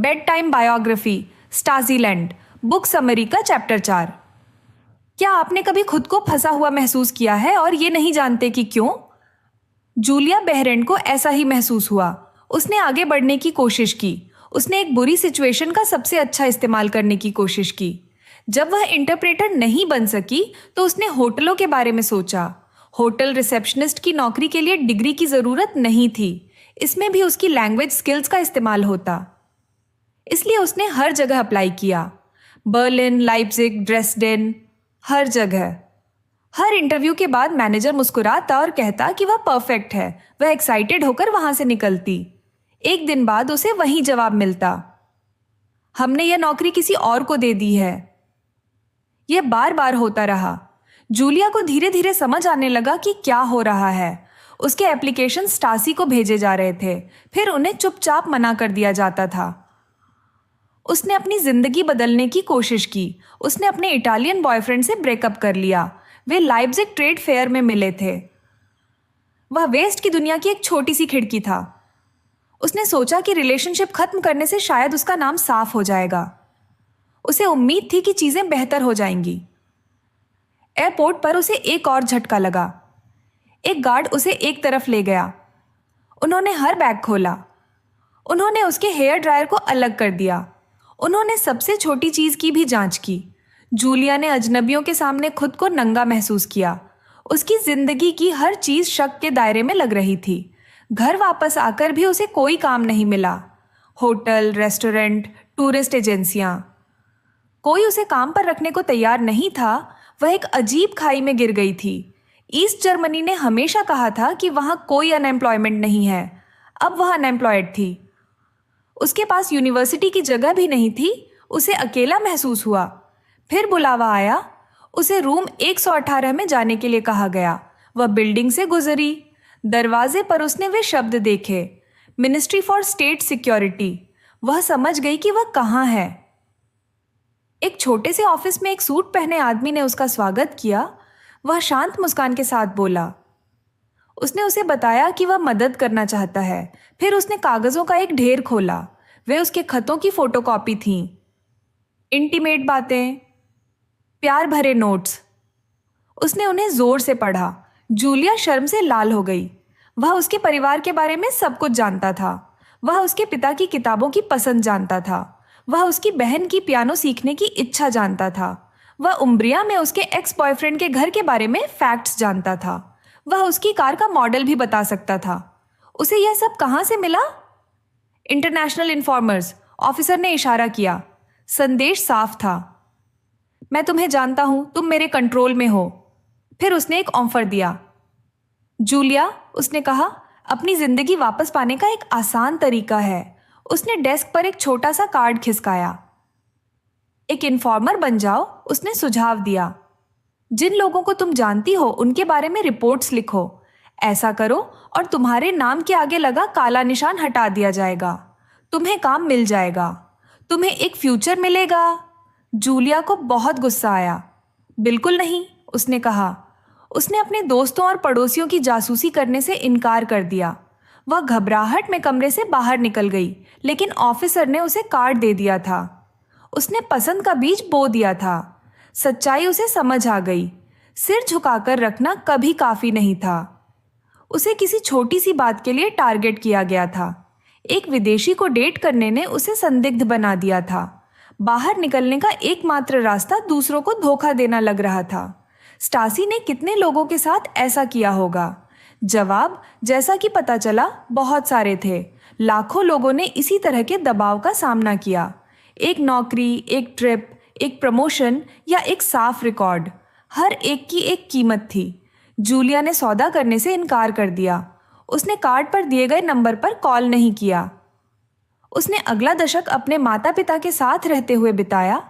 Bed time biography Stasiland book summary का chapter 4। क्या आपने कभी खुद को फंसा हुआ महसूस किया है और ये नहीं जानते कि क्यों? जूलिया बेहरेंट को ऐसा ही महसूस हुआ। उसने आगे बढ़ने की कोशिश की। उसने एक बुरी सिचुएशन का सबसे अच्छा इस्तेमाल करने की कोशिश की। जब वह इंटरप्रेटर नहीं बन सकी तो उसने होटलों के बारे में सोचा। होटल रिसेप्शनिस्ट की नौकरी के लिए डिग्री की जरूरत नहीं थी। इसमें भी उसकी लैंग्वेज स्किल्स का इस्तेमाल होता। इसलिए उसने हर जगह अप्लाई किया। बर्लिन, लाइप्जिग, ड्रेसडेन, हर जगह। हर इंटरव्यू के बाद मैनेजर मुस्कुराता और कहता कि वह परफेक्ट है। वह एक्साइटेड होकर वहां से निकलती। एक दिन बाद उसे वही जवाब मिलता, हमने यह नौकरी किसी और को दे दी है। यह बार बार होता रहा। जूलिया को धीरे धीरे समझ आने लगा कि क्या हो रहा है। उसके एप्लीकेशन स्टासी को भेजे जा रहे थे, फिर उन्हें चुपचाप मना कर दिया जाता था। उसने अपनी जिंदगी बदलने की कोशिश की। उसने अपने इटालियन बॉयफ्रेंड से ब्रेकअप कर लिया। वे लाइप्जिग ट्रेड फेयर में मिले थे। वह वेस्ट की दुनिया की एक छोटी सी खिड़की था। उसने सोचा कि रिलेशनशिप खत्म करने से शायद उसका नाम साफ हो जाएगा। उसे उम्मीद थी कि चीजें बेहतर हो जाएंगी। एयरपोर्ट पर उसे एक और झटका लगा। एक गार्ड उसे एक तरफ ले गया। उन्होंने हर बैग खोला। उन्होंने उसके हेयर ड्रायर को अलग कर दिया। उन्होंने सबसे छोटी चीज की भी जांच की। जूलिया ने अजनबियों के सामने खुद को नंगा महसूस किया। उसकी जिंदगी की हर चीज शक के दायरे में लग रही थी। घर वापस आकर भी उसे कोई काम नहीं मिला। होटल, रेस्टोरेंट, टूरिस्ट एजेंसियां, कोई उसे काम पर रखने को तैयार नहीं था। वह एक अजीब खाई में गिर गई थी। ईस्ट जर्मनी ने हमेशा कहा था कि वहां कोई अनएम्प्लॉयमेंट नहीं है। अब वह अनएम्प्लॉयड थी। उसके पास यूनिवर्सिटी की जगह भी नहीं थी। उसे अकेला महसूस हुआ। फिर बुलावा आया। उसे रूम 118 में जाने के लिए कहा गया। वह बिल्डिंग से गुजरी। दरवाजे पर उसने वे शब्द देखे, मिनिस्ट्री फॉर स्टेट सिक्योरिटी। वह समझ गई कि वह कहाँ है। एक छोटे से ऑफिस में एक सूट पहने आदमी ने उसका स्वागत किया। वह शांत मुस्कान के साथ बोला। उसने उसे बताया कि वह मदद करना चाहता है। फिर उसने कागजों का एक ढेर खोला। वे उसके खतों की फोटोकॉपी थीं। इंटीमेट बातें, प्यार भरे नोट्स। उसने उन्हें जोर से पढ़ा। जूलिया शर्म से लाल हो गई। वह उसके परिवार के बारे में सब कुछ जानता था। वह उसके पिता की किताबों की पसंद जानता था। वह उसकी बहन की पियानो सीखने की इच्छा जानता था। वह उम्ब्रिया में उसके एक्स बॉयफ्रेंड के घर के बारे में फैक्ट्स जानता था। वह उसकी कार का मॉडल भी बता सकता था। उसे यह सब कहां से मिला? इंटरनेशनल इन्फॉर्मर्स, ऑफिसर ने इशारा किया। संदेश साफ था, मैं तुम्हें जानता हूं, तुम मेरे कंट्रोल में हो। फिर उसने एक ऑफर दिया। जूलिया, उसने कहा, अपनी जिंदगी वापस पाने का एक आसान तरीका है। उसने डेस्क पर एक छोटा सा कार्ड खिसकाया। एक इन्फॉर्मर बन जाओ, उसने सुझाव दिया। जिन लोगों को तुम जानती हो उनके बारे में रिपोर्ट्स लिखो। ऐसा करो और तुम्हारे नाम के आगे लगा काला निशान हटा दिया जाएगा। तुम्हें काम मिल जाएगा। तुम्हें एक फ्यूचर मिलेगा। जूलिया को बहुत गुस्सा आया। बिल्कुल नहीं, उसने कहा। उसने अपने दोस्तों और पड़ोसियों की जासूसी करने से इनकार कर दिया। वह घबराहट में कमरे से बाहर निकल गई, लेकिन ऑफिसर ने उसे कार्ड दे दिया था। उसने पसंद का बीज बो दिया था। सच्चाई उसे समझ आ गई। सिर झुकाकर रखना कभी काफी नहीं था। उसे किसी छोटी सी बात के लिए टारगेट किया गया था। एक विदेशी को डेट करने ने उसे संदिग्ध बना दिया था। बाहर निकलने का एकमात्र रास्ता दूसरों को धोखा देना लग रहा था। स्टासी ने कितने लोगों के साथ ऐसा किया होगा? जवाब, जैसा कि पता चला, बहुत सारे थे। लाखों लोगों ने इसी तरह के दबाव का सामना किया। एक नौकरी, एक ट्रिप, एक प्रमोशन या एक साफ रिकॉर्ड, हर एक की एक कीमत थी। जूलिया ने सौदा करने से इनकार कर दिया। उसने कार्ड पर दिए गए नंबर पर कॉल नहीं किया। उसने अगला दशक अपने माता पिता के साथ रहते हुए बिताया।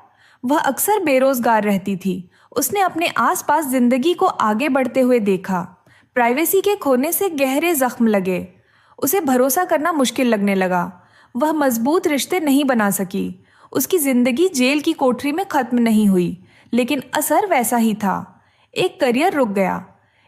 वह अक्सर बेरोजगार रहती थी। उसने अपने आसपास जिंदगी को आगे बढ़ते हुए देखा। प्राइवेसी के खोने से गहरे जख्म लगे। उसे भरोसा करना मुश्किल लगने लगा। वह मजबूत रिश्ते नहीं बना सकी। उसकी जिंदगी जेल की कोठरी में खत्म नहीं हुई, लेकिन असर वैसा ही था। एक करियर रुक गया।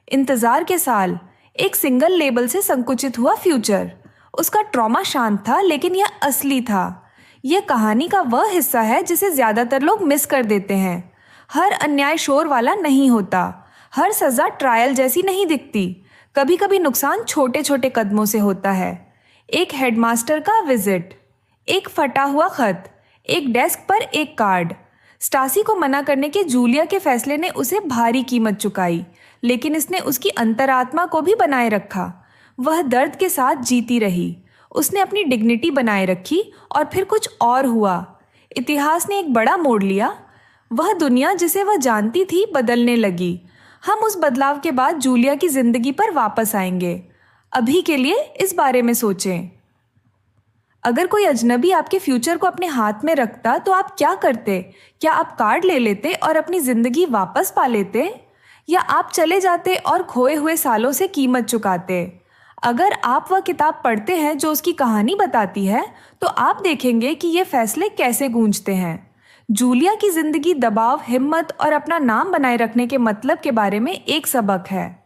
इंतजार के साल, एक सिंगल लेबल से संकुचित हुआ फ्यूचर। उसका ट्रॉमा शांत था, लेकिन यह असली था। ये कहानी का वह हिस्सा है जिसे ज़्यादातर लोग मिस कर देते हैं। हर अन्याय शोर वाला नहीं होता, हर सज़ा ट्रायल जैसी नहीं दिखती। कभी कभी नुकसान छोटे छोटे कदमों से होता है। एक हेडमास्टर का विजिट, एक फटा हुआ खत, एक डेस्क पर एक कार्ड। स्टासी को मना करने के जूलिया के फैसले ने उसे भारी कीमत चुकाई, लेकिन इसने उसकी अंतरात्मा को भी बनाए रखा। वह दर्द के साथ जीती रही, उसने अपनी डिग्निटी बनाए रखी और फिर कुछ और हुआ। इतिहास ने एक बड़ा मोड़ लिया। वह दुनिया जिसे वह जानती थी बदलने लगी। हम उस बदलाव के बाद जूलिया की जिंदगी पर वापस आएंगे। अभी के लिए इस बारे में सोचें। अगर कोई अजनबी आपके फ्यूचर को अपने हाथ में रखता तो आप क्या करते? क्या आप कार्ड ले लेते और अपनी जिंदगी वापस पा लेते, या आप चले जाते और खोए हुए सालों से कीमत चुकाते? अगर आप वह किताब पढ़ते हैं जो उसकी कहानी बताती है, तो आप देखेंगे कि ये फैसले कैसे गूंजते हैं। जूलिया की जिंदगी दबाव, हिम्मत और अपना नाम बनाए रखने के मतलब के बारे में एक सबक है।